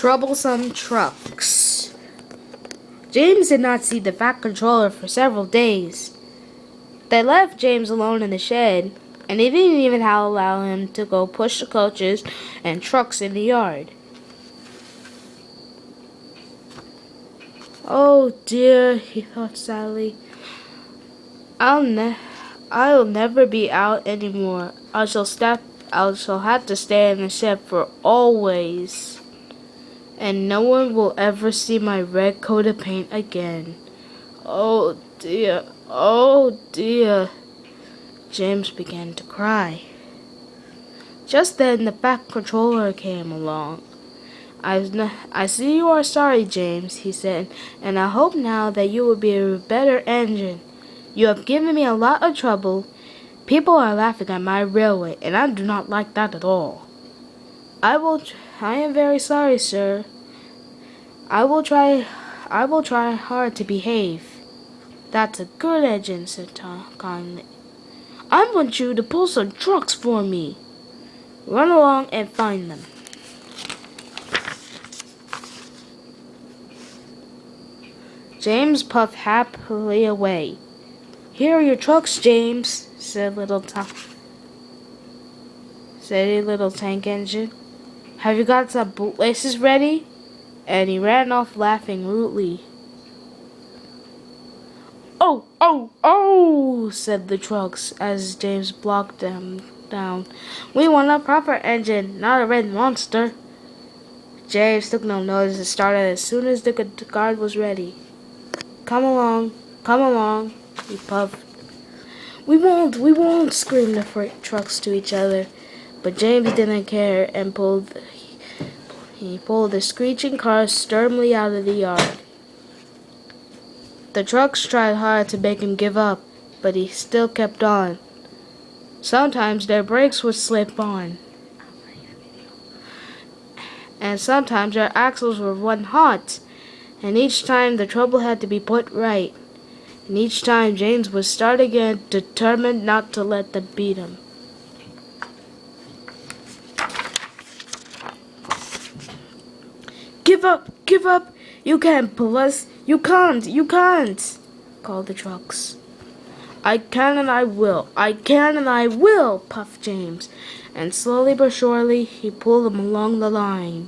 Troublesome trucks. James did not see the Fat Controller for several days. They left James alone in the shed, and they didn't even allow him to go push the coaches and trucks in the yard. Oh dear, he thought sadly. I'll never be out anymore. I shall have to stay in the shed for always. And no one will ever see my red coat of paint again. Oh dear, oh dear. James began to cry. Just then the Fat Controller came along. I see you are sorry, James, he said, and I hope now that you will be a better engine. You have given me a lot of trouble. People are laughing at my railway, and I do not like that at all. I am very sorry, sir. I will try hard to behave. That's a good engine, said Tom kindly. I want you to pull some trucks for me. Run along and find them. James puffed happily away. Here are your trucks, James, said a little tank engine. Have you got some bootlaces ready? And he ran off laughing rudely. Oh, oh, oh, said the trucks as James blocked them down. We want a proper engine, not a red monster. James took no notice and started as soon as the guard was ready. Come along, he puffed. We won't, screamed the freight trucks to each other. But James didn't care and he pulled the screeching car sternly out of the yard. The trucks tried hard to make him give up, but he still kept on. Sometimes their brakes would slip on, and sometimes their axles would run hot, and each time the trouble had to be put right. And each time James would start again, determined not to let them beat him. Give up, you can't pull us, you can't, called the trucks. I can and I will, puffed James, and slowly but surely he pulled them along the line.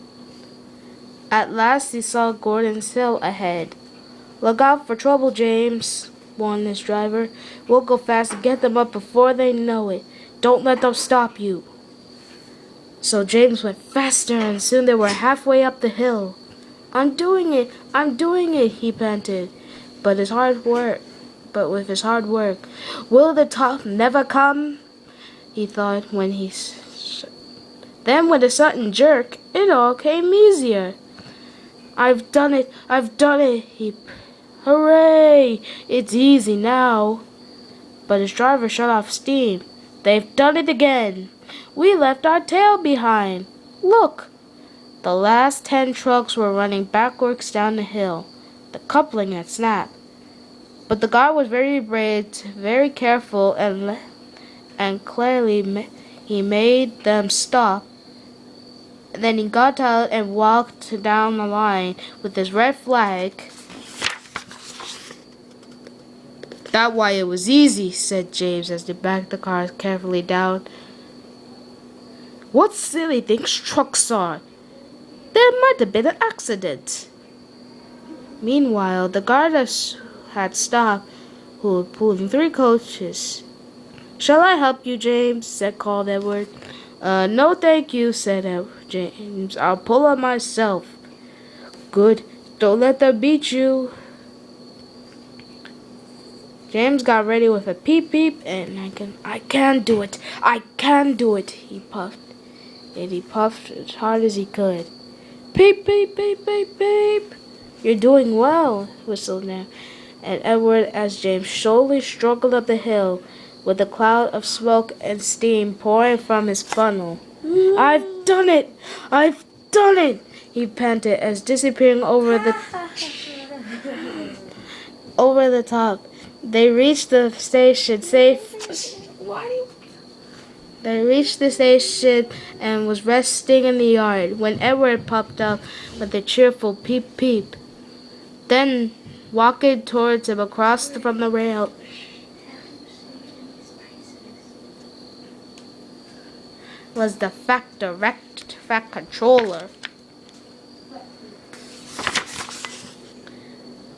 At last he saw Gordon's hill ahead. Look out for trouble, James, warned his driver. We'll go fast and get them up before they know it. Don't let them stop you. So James went faster, and soon they were halfway up the hill. I'm doing it, he panted. But with his hard work, will the top never come? He thought Then with a sudden jerk, it all came easier. I've done it, Hooray! It's easy now. But his driver shut off steam. They've done it again. We left our tail behind. Look! The last 10 trucks were running backwards down the hill. The coupling had snapped. But the guard was very brave, very careful, and clearly he made them stop. Then he got out and walked down the line with his red flag. That's why it was easy, said James as they backed the car carefully down. What silly things trucks are! There might have been an accident. Meanwhile, the guard had stopped, who was pulling 3 coaches. Shall I help you, James? called Edward. No thank you, said James. I'll pull it myself. Good. Don't let them beat you. James got ready with a peep peep, and I can do it, he puffed. And he puffed as hard as he could. Peep, peep, peep, peep, peep. You're doing well, whistled Nan and Edward as James slowly struggled up the hill with a cloud of smoke and steam pouring from his funnel. I've done it, he panted as disappearing over the top. They reached the station safe. They reached the station and was resting in the yard when Edward popped up with a cheerful peep peep. Then, walking towards him across from the rail, was the fact controller.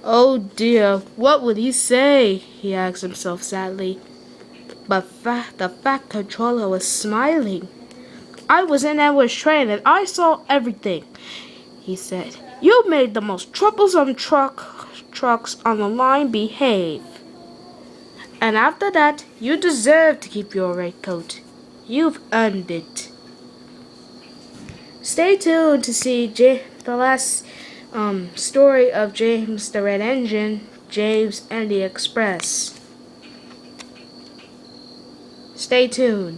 Oh dear, what would he say? He asked himself sadly. But the fact controller was smiling. I was in Edward's train and I saw everything, he said. You made the most troublesome trucks on the line behave. And after that, you deserve to keep your raincoat. You've earned it. Stay tuned to see the last story of James the Red Engine, James and the Express. Stay tuned.